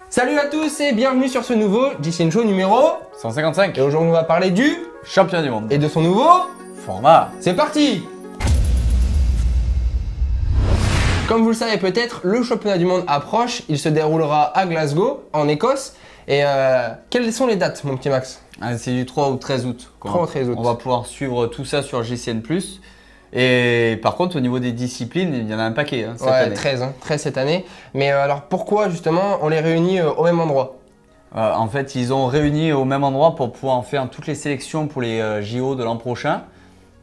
Salut à tous et bienvenue sur ce nouveau GCN Show numéro 155. Et aujourd'hui on va parler du Champion du monde. et de son nouveau Format. C'est parti. Comme vous le savez peut-être, le championnat du monde approche. Il se déroulera à Glasgow, en Écosse. Et quelles sont les dates, mon petit Max? C'est du 3 au 13 août. 3 au 13 août. On va pouvoir suivre tout ça sur GCN+. Et par contre, au niveau des disciplines, il y en a un paquet cette année. 13, 13 cette année. Mais alors pourquoi justement on les réunit au même endroit? En fait, ils ont réuni au même endroit pour pouvoir en faire toutes les sélections pour les JO de l'an prochain.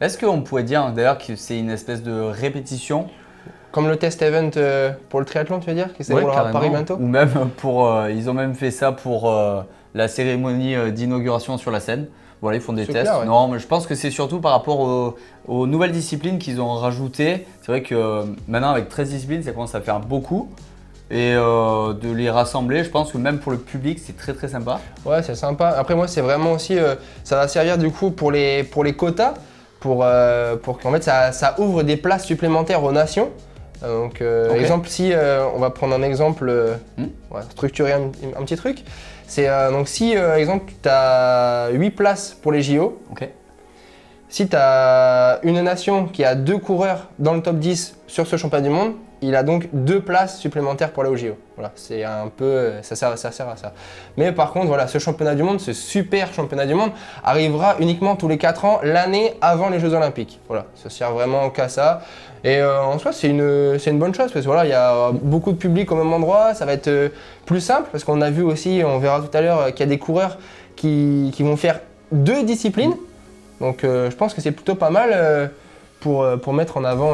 Est-ce qu'on pourrait dire d'ailleurs que c'est une espèce de répétition? Comme le test event pour le triathlon, tu veux dire? Qui se déroulera à Paris bientôt? Ou même pour, ils ont même fait ça pour la cérémonie d'inauguration sur la scène. Voilà, ils font des tests. Clair, ouais. Non, mais je pense que c'est surtout par rapport aux nouvelles disciplines qu'ils ont rajoutées. C'est vrai que maintenant, avec 13 disciplines, ça commence à faire beaucoup. Et de les rassembler, je pense que même pour le public, c'est très très sympa. Ouais, c'est sympa. Après, moi, c'est vraiment aussi, ça va servir du coup pour les quotas, pour qu'en fait, ça ouvre des places supplémentaires aux nations. Donc, Okay. exemple, si on va prendre un exemple, on va structurer un petit truc. C'est donc si, exemple, tu as 8 places pour les JO, okay. Si tu as une nation qui a 2 coureurs dans le top 10 sur ce championnat du monde, il a donc 2 places supplémentaires pour aller aux JO. Voilà, c'est un peu, ça sert à ça. Mais par contre, voilà, ce championnat du monde, ce super championnat du monde, arrivera uniquement tous les 4 ans, l'année avant les Jeux Olympiques. Voilà, ça sert vraiment qu'à ça. Et en soi, c'est une bonne chose parce que voilà, il y a beaucoup de public au même endroit, ça va être plus simple parce qu'on a vu aussi, on verra tout à l'heure, qu'il y a des coureurs qui vont faire 2 disciplines. Donc je pense que c'est plutôt pas mal pour mettre en avant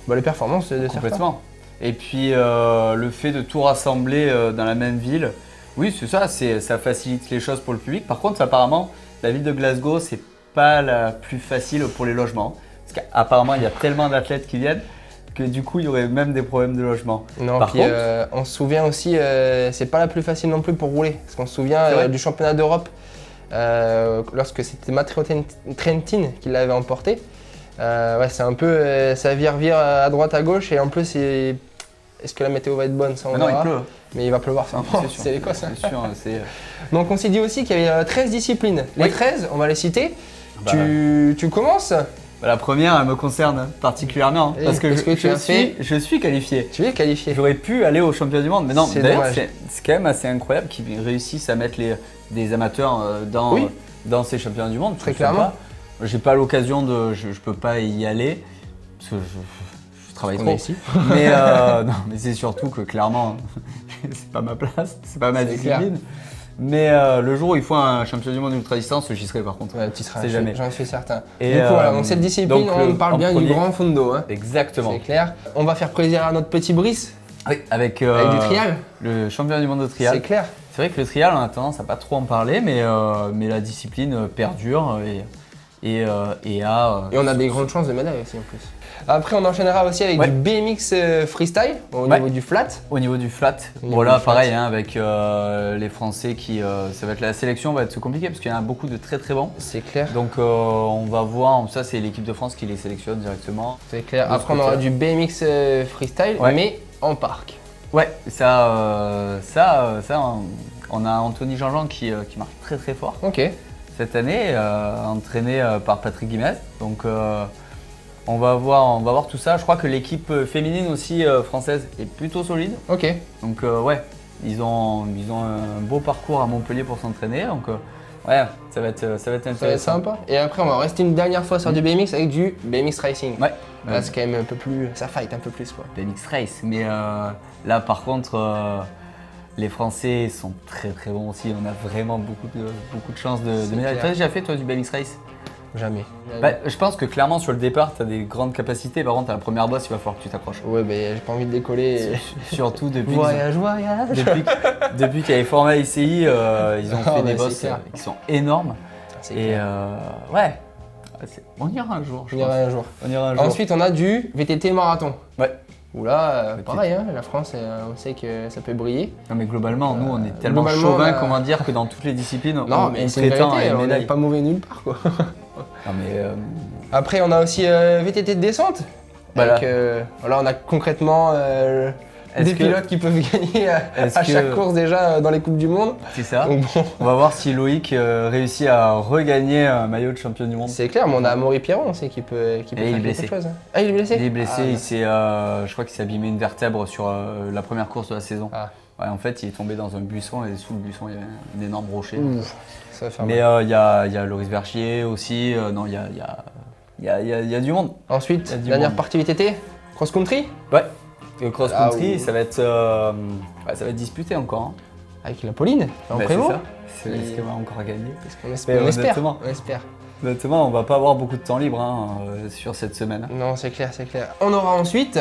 les performances de certains. Complètement. Et puis le fait de tout rassembler dans la même ville, oui c'est ça, ça facilite les choses pour le public. Par contre, apparemment, la ville de Glasgow, c'est pas la plus facile pour les logements. Parce qu'apparemment, il y a tellement d'athlètes qui viennent que du coup, il y aurait même des problèmes de logement. Non, par contre, on se souvient aussi, c'est pas la plus facile non plus pour rouler. Parce qu'on se souvient du championnat d'Europe. Lorsque c'était Matteo Trentin qui l'avait emporté, c'est un peu ça vire à droite à gauche et en plus est-ce que la météo va être bonne, ça on verra. Non, il pleut. Mais il va pleuvoir, c'est l'Écosse. C'est sûr. Donc on s'est dit aussi qu'il y avait 13 disciplines. Les 13, on va les citer. Tu commences? La première, elle me concerne particulièrement parce que je suis qualifié. Tu es qualifié. J'aurais pu aller au championnat du monde, mais non, d'ailleurs c'est quand même assez incroyable qu'ils réussissent à mettre des amateurs dans ces championnats du monde. Très clairement. J'ai pas l'occasion je peux pas y aller parce que je travaille trop. Ici. Mais non, mais c'est surtout que clairement, c'est pas ma place, c'est pas ma discipline. Mais le jour où il faut un championnat du monde ultra distance, j'y serai par contre. Ouais, tu seras, jamais. J'en suis certain. Et du coup, voilà, donc cette discipline, on parle bien du grand fondo. Hein. Exactement. C'est clair. On va faire plaisir à notre petit Brice. Oui, avec du trial. Le championnat du monde de trial. C'est clair. C'est vrai que le trial, on a tendance à pas trop en parler, mais la discipline perdure et on a des grandes chances de médailles aussi en plus. Après, on enchaînera aussi avec du BMX freestyle au niveau du flat. Au niveau du flat. Voilà, pareil, hein, avec les Français qui. Ça va être la sélection, va être compliqué parce qu'il y en a beaucoup de très très bons. C'est clair. Donc on va voir. Ça, c'est l'équipe de France qui les sélectionne directement. C'est clair. Après, on aura du BMX freestyle, mais en parc. Ouais, ça, on a Anthony Jean-Jean qui marche très très fort. Ok. Cette année, entraîné par Patrick Guimez. Donc on va voir tout ça. Je crois que l'équipe féminine aussi française est plutôt solide. Ok. Donc ils ont un beau parcours à Montpellier pour s'entraîner. Donc ça va être intéressant. Ça va être sympa. Et après, on va rester une dernière fois sur du BMX avec du BMX Racing. Ouais. Là, c'est quand même un peu plus, ça fight un peu plus quoi. BMX Race. Mais là, par contre. Les Français sont très très bons aussi, on a vraiment beaucoup de chances de médailles. Tu as déjà fait toi du BMX Race? Jamais. Je pense que clairement sur le départ tu as des grandes capacités, par contre à la première bosse il va falloir que tu t'accroches. Ouais, mais j'ai pas envie de décoller. Surtout depuis voyage. Depuis qu'il y a les formats ICI, ils ont fait des bosses qui sont énormes. Et on ira un jour. On ira un jour. Ensuite on a du VTT marathon. Ouais. Où là, pareil, hein, la France, on sait que ça peut briller. Non mais globalement, nous on est tellement chauvin qu'on va dire que dans toutes les disciplines, on prétend à une médaille. On n'est pas mauvais nulle part quoi. Non, mais Après on a aussi VTT de descente. Voilà. Là on a concrètement des pilotes qui peuvent gagner à chaque course déjà dans les Coupes du Monde. C'est ça. Donc bon. On va voir si Loïc réussit à regagner un maillot de champion du monde. C'est clair, mais on a Amaury Pierron aussi qui peut faire quelque chose. Ah, il est blessé? Il est blessé, je crois qu'il s'est abîmé une vertèbre sur la première course de la saison. Ah. Ouais, en fait, il est tombé dans un buisson et sous le buisson, il y avait un énorme rocher. Ça va faire mais il y a Loris Vergier aussi. Non, il y a du monde. Ensuite, dernière partie VTT, cross-country. Ouais, le cross-country, ça va être disputé encore. Hein. Avec la Pauline, en Prévost. C'est ça. Est-ce qu'elle va encore gagner? On espère. Honnêtement, on va pas avoir beaucoup de temps libre sur cette semaine. Non, c'est clair, c'est clair. On aura ensuite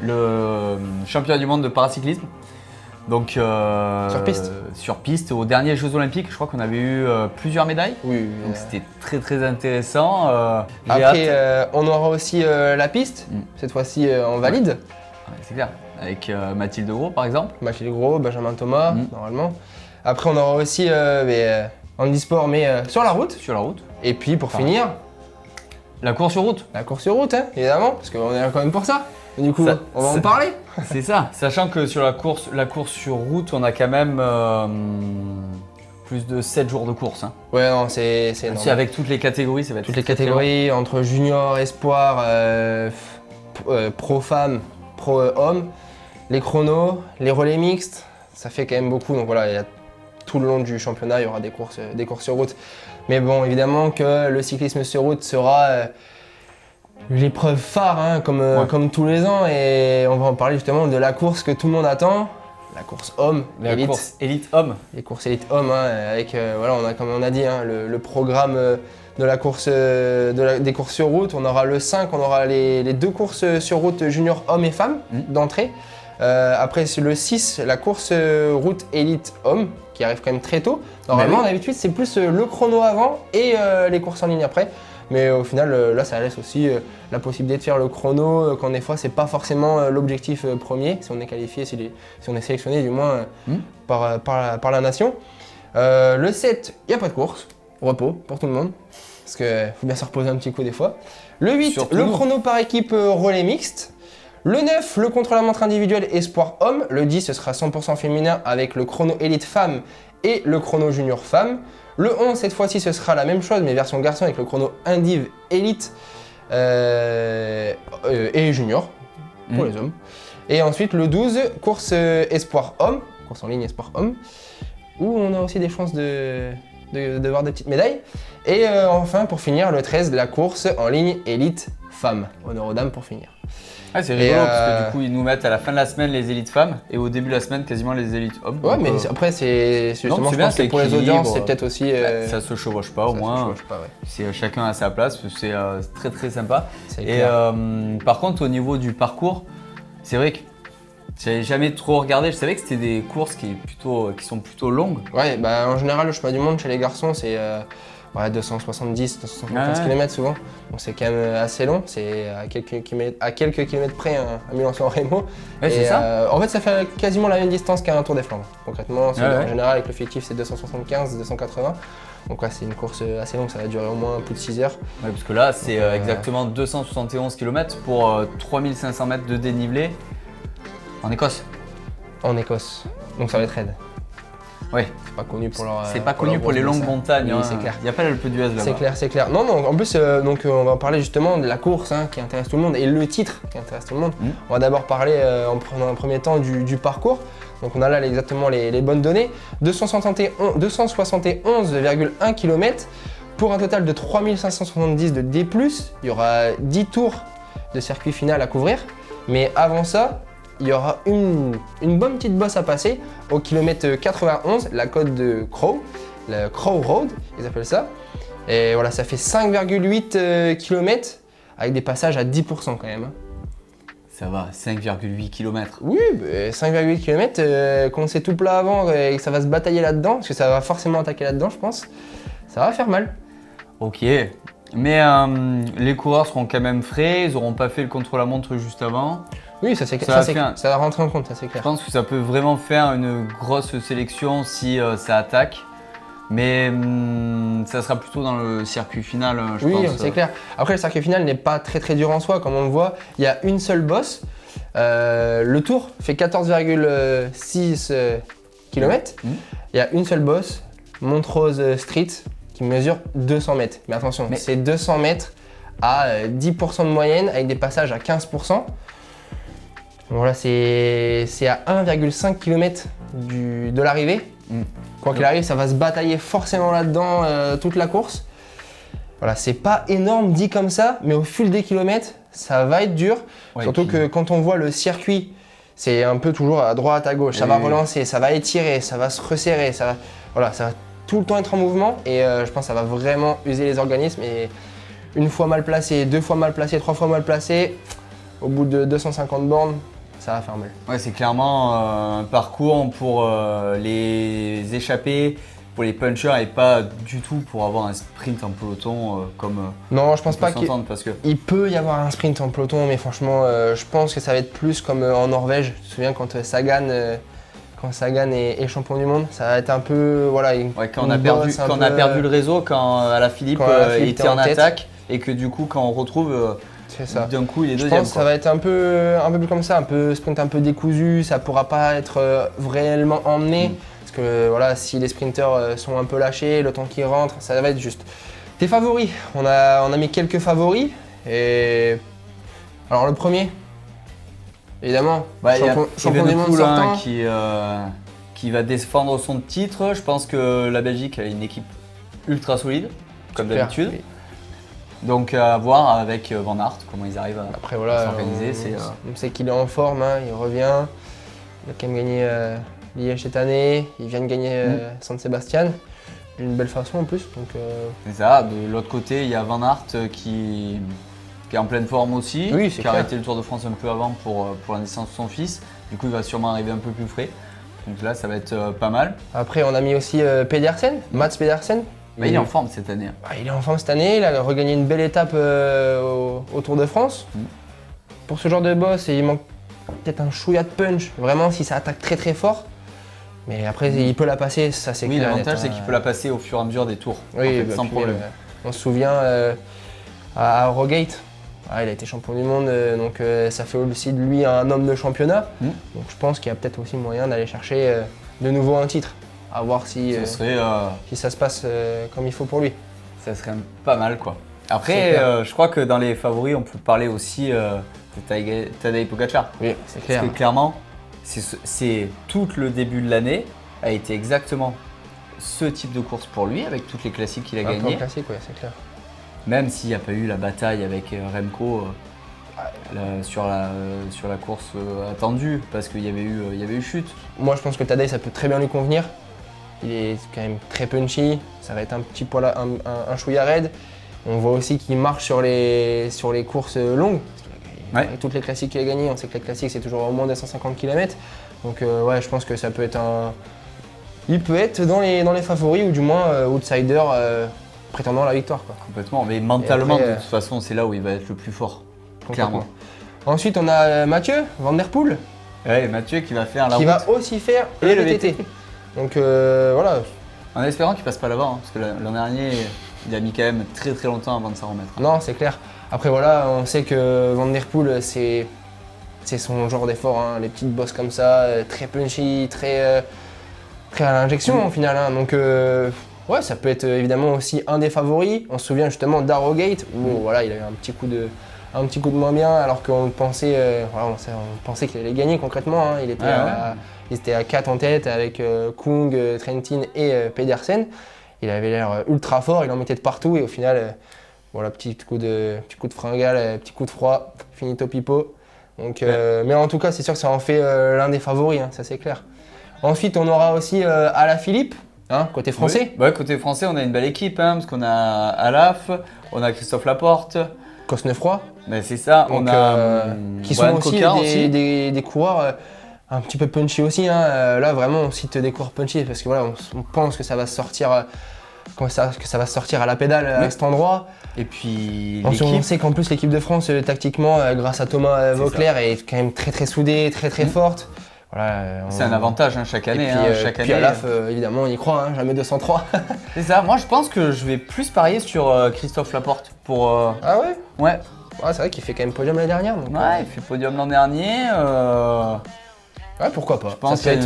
le championnat du monde de paracyclisme. Donc sur piste, aux derniers Jeux Olympiques, je crois qu'on avait eu plusieurs médailles. Oui. Donc c'était très très intéressant. Après, on aura aussi la piste, cette fois-ci en valide. Ouais, c'est clair. Avec Mathilde Gros par exemple. Mathilde Gros, Benjamin Thomas, normalement. Après, on aura aussi handisport, mais sur la route. Sur la route. Et puis pour finir, la course sur route. La course sur route, hein, évidemment, parce qu'on est là quand même pour ça. Et du coup, on va en parler. C'est ça. Sachant que sur la course sur route, on a quand même plus de 7 jours de course. Hein. Ouais, non, c'est énorme. Avec toutes les catégories, ça va être toutes les catégories, entre junior, espoir, pro-femme, pro-homme, les chronos, les relais mixtes, ça fait quand même beaucoup. Donc voilà, tout le long du championnat, il y aura des courses sur route. Mais bon, évidemment que le cyclisme sur route sera l'épreuve phare, hein, comme tous les ans, et on va en parler justement de la course que tout le monde attend, la course homme, la course élite homme. Les courses élite homme, hein, avec voilà, comme on a dit, hein, le programme de la course, des courses sur route. On aura le 5, on aura les 2 courses sur route junior homme et femme d'entrée. Après le 6, la course route élite homme qui arrive quand même très tôt. Normalement, d'habitude, c'est plus le chrono avant et les courses en ligne après. Mais au final, là, ça laisse aussi la possibilité de faire le chrono quand des fois, c'est pas forcément l'objectif premier, si on est qualifié, si on est sélectionné du moins par la nation. Le 7, il n'y a pas de course, repos pour tout le monde, parce qu'il faut bien se reposer un petit coup des fois. Le 8, surtout le chrono par équipe relais mixte. Le 9, le contre-la-montre individuel espoir homme. Le 10, ce sera 100% féminin avec le chrono élite femme et le chrono junior femme. Le 11, cette fois-ci, ce sera la même chose, mais version garçon avec le chrono indiv élite et junior pour les hommes. Et ensuite, le 12, course espoir homme, course en ligne espoir homme, où on a aussi des chances de voir des petites médailles. Et enfin, pour finir, le 13, la course en ligne élite femme. Honneur aux dames pour finir. Ah, c'est rigolo parce que du coup ils nous mettent à la fin de la semaine les élites femmes et au début de la semaine quasiment les élites hommes. Ouais, mais après c'est justement, je pense que pour les audiences c'est peut-être aussi… ça se chevauche pas au moins, c'est chacun à sa place, c'est très très sympa. Et par contre au niveau du parcours, c'est vrai que j'avais jamais trop regardé, je savais que c'était des courses qui sont plutôt longues. Ouais, bah en général le championnat du monde chez les garçons c'est… 270, 275 km souvent, donc c'est quand même assez long, c'est à quelques kilomètres près un Milan-San Remo. Ouais, c'est ça. En fait ça fait quasiment la même distance qu'un Tour des Flandres, concrètement, en général avec le fictif c'est 275, 280, donc ouais, c'est une course assez longue, ça va durer au moins plus de 6 heures. Ouais, parce que là c'est exactement 271 km pour 3500 mètres de dénivelé en Écosse. En Écosse, donc ça va être raide. Oui, c'est pas connu pour leur. C'est pas connu pour les longues montagnes. Oui, c'est clair. Il n'y a pas l'Alpe d'Huez là-bas. C'est clair, c'est clair. Non, en plus, donc on va parler justement de la course qui intéresse tout le monde et le titre qui intéresse tout le monde. On va d'abord parler en premier temps du parcours. Donc on a là exactement les bonnes données. 271,1 km pour un total de 3570 de D+. Il y aura 10 tours de circuit final à couvrir. Mais avant ça, il y aura une bonne petite bosse à passer au kilomètre 91, la côte de Crow, le Crow Road, ils appellent ça. Et voilà, ça fait 5,8 km avec des passages à 10% quand même. Ça va, 5,8 km. Oui, 5,8 km, quand c'est tout plat avant et que ça va se batailler là-dedans, parce que ça va forcément attaquer là-dedans, je pense, ça va faire mal. Ok, mais les coureurs seront quand même frais, ils n'auront pas fait le contre-la-montre juste avant. Oui, ça va rentrer en compte, ça c'est clair. Je pense que ça peut vraiment faire une grosse sélection si ça attaque. Mais ça sera plutôt dans le circuit final, je pense. Oui, c'est clair. Après, le circuit final n'est pas très dur en soi, comme on le voit. Il y a une seule bosse Le tour fait 14,6 km. Il y a une seule bosse, Montrose Street, qui mesure 200 mètres. Mais attention, c'est 200 mètres à 10% de moyenne avec des passages à 15%. Voilà, c'est à 1,5 km de l'arrivée. Quoi qu'il arrive, ça va se batailler forcément là-dedans toute la course. Voilà, c'est pas énorme dit comme ça, mais au fil des kilomètres, ça va être dur. Ouais, surtout que quand on voit le circuit, c'est un peu toujours à droite, à gauche. Ça va relancer, ça va étirer, ça va se resserrer. Voilà, ça va tout le temps être en mouvement et je pense que ça va vraiment user les organismes. Et une fois mal placé, 2 fois mal placé, 3 fois mal placé, au bout de 250 bornes, ça va faire mal. Ouais, c'est clairement un parcours pour les échappés, pour les punchers et pas du tout pour avoir un sprint en peloton comme. Non, je pense pas qu'il peut y avoir un sprint en peloton, mais franchement, je pense que ça va être plus comme en Norvège. Je me souviens quand Sagan est champion du monde, ça va être un peu voilà. Quand on a perdu le réseau, quand Alaphilippe était en attaque et que du coup quand on retrouve. C'est ça. D'un coup, il est deuxième. Je pense que ça va être un peu plus comme ça, un peu sprint un peu décousu, ça pourra pas être réellement emmené. Parce que voilà, si les sprinters sont un peu lâchés, le temps qu'ils rentrent, ça va être juste. Tes favoris, on a mis quelques favoris. Et alors le premier, évidemment, champion du monde sortant. Qui va défendre son titre. Je pense que la Belgique a une équipe ultra solide, comme d'habitude. Oui. Donc à voir avec Van Aert comment ils arrivent à s'organiser. On sait qu'il est en forme, hein, il revient. Il a quand même gagné Liège cette année. Il vient de gagner San Sebastian d'une belle façon en plus. C'est ça. De l'autre côté, il y a Van Aert qui est en pleine forme aussi, qui a arrêté le Tour de France un peu avant pour la naissance de son fils. Du coup, il va sûrement arriver un peu plus frais. Donc là, ça va être pas mal. Après, on a mis aussi Pedersen, Mats Pedersen. Il est en forme cette année. Il est en forme cette année, il a regagné une belle étape au Tour de France. Pour ce genre de boss, il manque peut-être un chouïa de punch, vraiment si ça attaque très très fort. Mais après, il peut la passer, ça c'est clair. Oui, l'avantage c'est qu'il peut la passer au fur et à mesure des tours, sans problème. On se souvient à Rogate, il a été champion du monde, donc ça fait aussi de lui un homme de championnat. Donc je pense qu'il y a peut-être aussi moyen d'aller chercher de nouveau un titre. À voir si ça se passe comme il faut pour lui. Ça serait pas mal quoi. Après, je crois que dans les favoris, on peut parler aussi de Tadej Pogacar. Oui, c'est clair. Parce que clairement, c'est tout le début de l'année a été exactement ce type de course pour lui, avec toutes les classiques qu'il a gagnées. Classique, oui, c'est clair. Même s'il n'y a pas eu la bataille avec Remco sur la course attendue, parce qu'il y avait eu chute. Moi, je pense que Tadej, ça peut très bien lui convenir. Il est quand même très punchy, ça va être un petit poil, un chouïa raide. On voit aussi qu'il marche sur les courses longues. Avec toutes les classiques qu'il a gagnées, on sait que les classiques c'est toujours au moins de 150 km. Donc ouais, je pense que ça peut être il peut être dans les favoris ou du moins outsider prétendant à la victoire. Quoi. Complètement, mais mentalement après, de toute façon c'est là où il va être le plus fort, clairement. Ensuite on a Mathieu Van Der Poel. Ouais, Mathieu qui va faire la route. Qui va aussi faire le VTT. Donc voilà. En espérant qu'il passe pas là-bas, hein, parce que l'an dernier, il a mis quand même très très longtemps avant de s'en remettre. Non, c'est clair. Après voilà, on sait que Van Der Poel, c'est son genre d'effort, hein, les petites bosses comme ça, très punchy, très à l'injection au final. Hein. Donc ouais, ça peut être évidemment aussi un des favoris. On se souvient justement d'Arrogate où voilà, il a eu un petit coup de moins bien alors qu'on pensait, on pensait qu'il allait gagner concrètement. Hein. Il était à 4 en tête avec Kung, Trentin et Pedersen. Il avait l'air ultra fort, il en mettait de partout et au final, voilà, petit coup de fringale, petit coup de froid, finito pipo. Donc, mais en tout cas, c'est sûr que ça en fait l'un des favoris, hein, ça c'est clair. Ensuite, on aura aussi Alaphilippe, hein, côté français. Oui. Ouais, côté français, on a une belle équipe, hein, parce qu'on a Alaf, on a Christophe Laporte. Cosnefroid. Ben, c'est ça, donc, on a qui sont aussi des coureurs un petit peu punchy aussi. Hein. Là, vraiment, on cite des coureurs punchy parce que voilà, on pense que ça va sortir, que ça va sortir à la pédale à cet endroit. Et puis on sait qu'en plus l'équipe de France, tactiquement, grâce à Thomas Vauclair, est quand même très soudée, très forte. Voilà, c'est un avantage hein, chaque année. Puis Alaf, évidemment, on y croit, hein, jamais 203. C'est ça, moi je pense que je vais plus parier sur Christophe Laporte pour. Ah ouais? Ouais. Ouais, c'est vrai qu'il fait quand même podium l'année dernière. Donc, Ouais, il fait podium l'an dernier. ouais, pourquoi pas. Je pense ça peut être,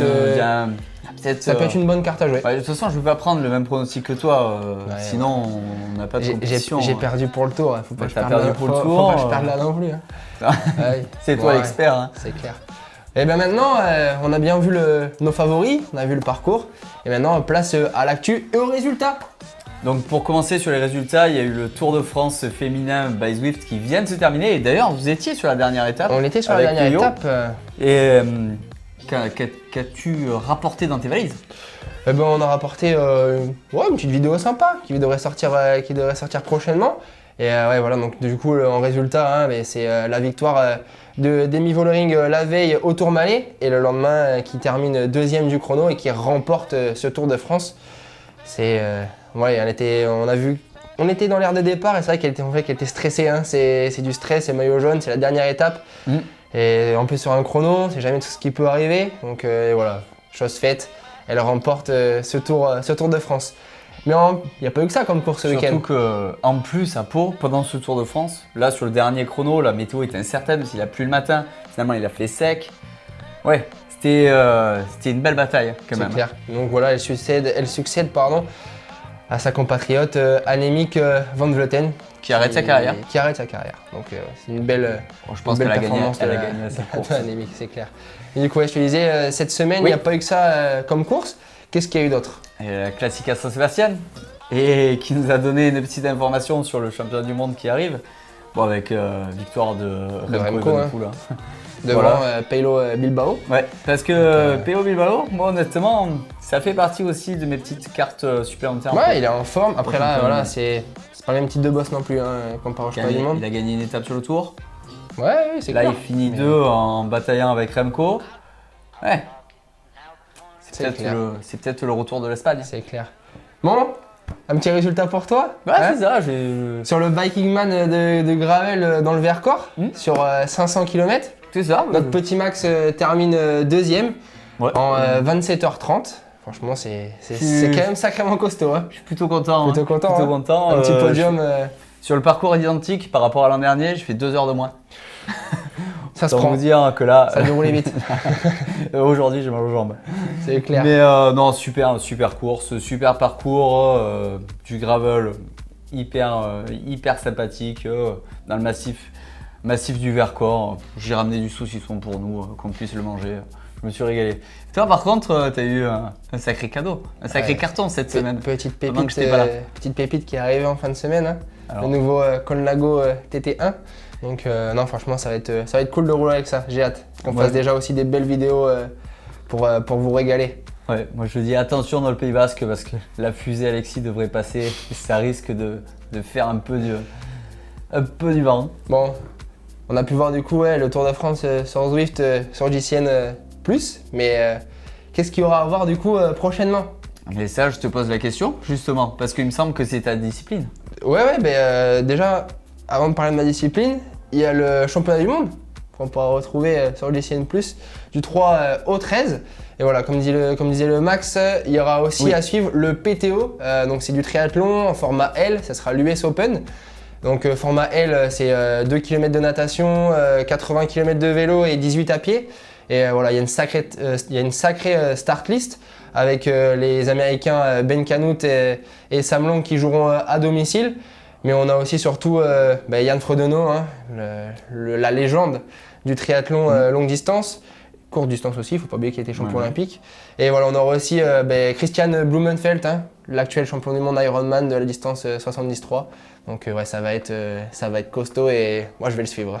peut-être. peut être une bonne carte à jouer. Ouais, de toute façon, je ne vais pas prendre le même pronostic que toi. Ouais, sinon, on n'a pas de compétition. J'ai perdu pour le tour. Faut pas Ouais, que je t'as perde perdu là- pour le faut- tour, Faut pas que je perde là non plus. Hein. Ouais. C'est toi Ouais, l'expert. Hein. C'est clair. Et bien maintenant, on a bien vu nos favoris, on a vu le parcours. Et maintenant, place à l'actu et aux résultats. Donc pour commencer sur les résultats, il y a eu le Tour de France féminin by Zwift qui vient de se terminer. Et d'ailleurs, vous étiez sur la dernière étape. On était sur la avec dernière Yo. étape. Et qu'as-tu rapporté dans tes valises? Eh ben, on a rapporté ouais, une petite vidéo sympa qui devrait sortir prochainement. Et ouais, voilà, donc du coup, en résultat, hein, c'est la victoire d'Emi Vollering la veille au Tourmalet et le lendemain qui termine deuxième du chrono et qui remporte ce Tour de France. Ouais, on était dans l'air de départ et c'est vrai qu'elle était stressée. Hein, c'est du stress, c'est maillot jaune, c'est la dernière étape. Et en plus sur un chrono, c'est jamais tout ce qui peut arriver. Donc et voilà, chose faite, elle remporte ce tour de France. Mais il n'y a pas eu que ça comme course ce week-end. Surtout qu'en plus à Pau, pendant ce Tour de France, là sur le dernier chrono, la météo était incertaine parce qu'il a plu le matin. Finalement, il a fait sec. Ouais, c'était une belle bataille quand même. C'est clair. Donc voilà, elle succède à sa compatriote Annemiek van Vleuten. Qui arrête sa carrière. Qui arrête sa carrière. Donc c'est une belle Bon, je pense une belle qu'elle a gagné, performance elle a de gagné sa course. Annemiek, c'est clair. Et du coup, ouais, je te disais, cette semaine, il Oui. n'y a pas eu que ça comme course. Qu'est-ce qu'il y a eu d'autre? Et la Classica Saint-Sébastien et qui nous a donné une petite information sur le championnat du monde qui arrive. Bon, avec victoire de Remco, Evenepoel, hein. Devant Voilà. Pello Bilbao. Ouais, parce que Pello Bilbao, moi honnêtement, ça fait partie aussi de mes petites cartes supplémentaires. Ouais, il est en forme. Après là, Championnat voilà, du monde. c'est pas le même type de boss non plus, hein, comparé au championnat du monde. Il a gagné une étape sur le tour. Ouais, c'est Là, clair. il finit Mais 2 en bataillant avec Remco. Ouais, c'est clair. c'est peut-être le retour de l'Espagne. C'est clair. Bon, un petit résultat pour toi. Ouais, hein. c'est ça. Sur le Viking Man de Gravel dans le Vercors, Hmm. sur 500 km. C'est ça. Notre petit Max termine deuxième Ouais. en 27h30. Franchement, c'est quand même sacrément costaud. Hein. Je suis plutôt content. Plutôt content, Plutôt hein. content. Un petit podium, Sur le parcours identique par rapport à l'an dernier, je fais 2 heures de moins. ça se Autant prend. vous dire que là, Ça a déroulé vite, aujourd'hui, j'ai mal aux jambes. c'est clair. Mais non, super course, super parcours, du gravel hyper sympathique dans le massif du Vercors. J'ai ramené du saucisson pour nous, qu'on puisse le manger. Je me suis régalé. Toi, par contre, tu as eu un sacré cadeau, un sacré Ouais. carton cette semaine. Petite Pendant que pépite, j'étais pas là. petite pépite qui est arrivée en fin de semaine. Hein. Alors, Le nouveau Colnago TT1. Donc non, franchement, ça va être cool de rouler avec ça. J'ai hâte qu'on Ouais. fasse déjà aussi des belles vidéos pour vous régaler. ouais, moi je dis attention dans le Pays Basque parce que la fusée Alexis devrait passer. Ça risque de faire un peu du vent. Bon, on a pu voir du coup le Tour de France sur Zwift, sur JCN+. Mais qu'est-ce qu'il y aura à voir du coup prochainement? Mais ça, je te pose la question justement parce qu'il me semble que c'est ta discipline. Ouais, déjà, avant de parler de ma discipline, il y a le championnat du monde qu'on pourra retrouver sur le JCN+, du 3 au 13. Et voilà, comme disait le Max, il y aura aussi Oui. à suivre le PTO, donc c'est du triathlon en format L, ça sera l'US Open. Donc format L, c'est 2 km de natation, 80 km de vélo et 18 à pied. Et voilà, il y a une sacrée start list avec les Américains Ben Kanute et Sam Long qui joueront à domicile. Mais on a aussi surtout Yann Frodeno, hein, la légende du triathlon longue distance, courte distance aussi, il ne faut pas oublier qu'il était champion Ouais. olympique. Et voilà, on aura aussi Christian Blumenfeld, hein, l'actuel champion du monde Ironman de la distance 73. Donc ouais, ça va être costaud et moi je vais le suivre.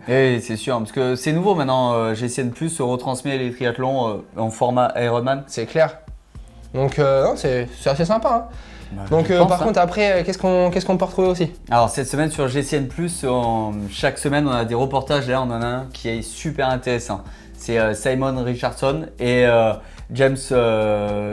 Et c'est sûr, parce que c'est nouveau maintenant, GCN+, se retransmet les triathlons en format Ironman. C'est clair. Donc non, c'est assez sympa. Hein. Donc je pense, par hein. contre après, qu'est-ce qu'on peut retrouver aussi? Alors cette semaine sur GCN+, chaque semaine on a des reportages, là on en a un qui est super intéressant. C'est Simon Richardson et James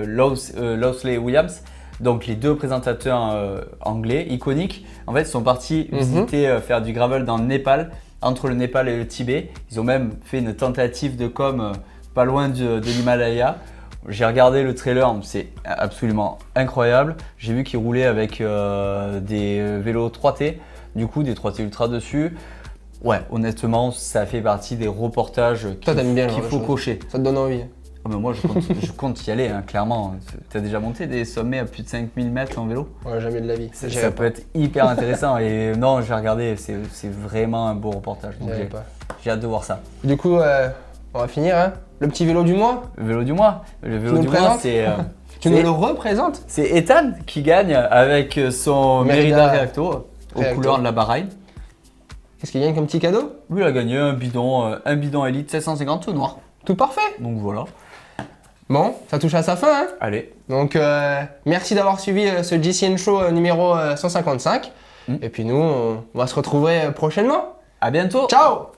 Lowsley Williams, donc les deux présentateurs anglais iconiques. En fait ils sont partis visiter, faire du gravel dans le Népal, entre le Népal et le Tibet. Ils ont même fait une tentative de com pas loin de l'Himalaya. J'ai regardé le trailer, c'est absolument incroyable. J'ai vu qu'ils roulaient avec des vélos 3T. du coup des 3T Ultra dessus. Ouais, honnêtement, ça fait partie des reportages t'aimes bien, qu'il faut cocher. Ça te donne envie. Ah bah moi, je compte y aller, hein, clairement. T'as déjà monté des sommets à plus de 5000 mètres en vélo? Ouais, jamais de la vie. Ça peut être hyper intéressant. Et non, je vais regarder, c'est vraiment un beau reportage. Donc j'ai hâte de voir ça. Du coup, on va finir. Hein. Le petit vélo du mois. Le vélo du mois. Le vélo du mois, c'est. Tu nous le représentes? C'est Ethan qui gagne avec son Merida Reacto aux couleurs de la Bahreïn. Qu'est-ce qu'il gagne comme petit cadeau? Oui, il a gagné un bidon Elite 750 tout noir. Tout parfait. Donc voilà. Bon, ça touche à sa fin. Hein. Allez. Donc merci d'avoir suivi ce GCN Show numéro 155. Et puis nous, on va se retrouver prochainement. À bientôt. Ciao.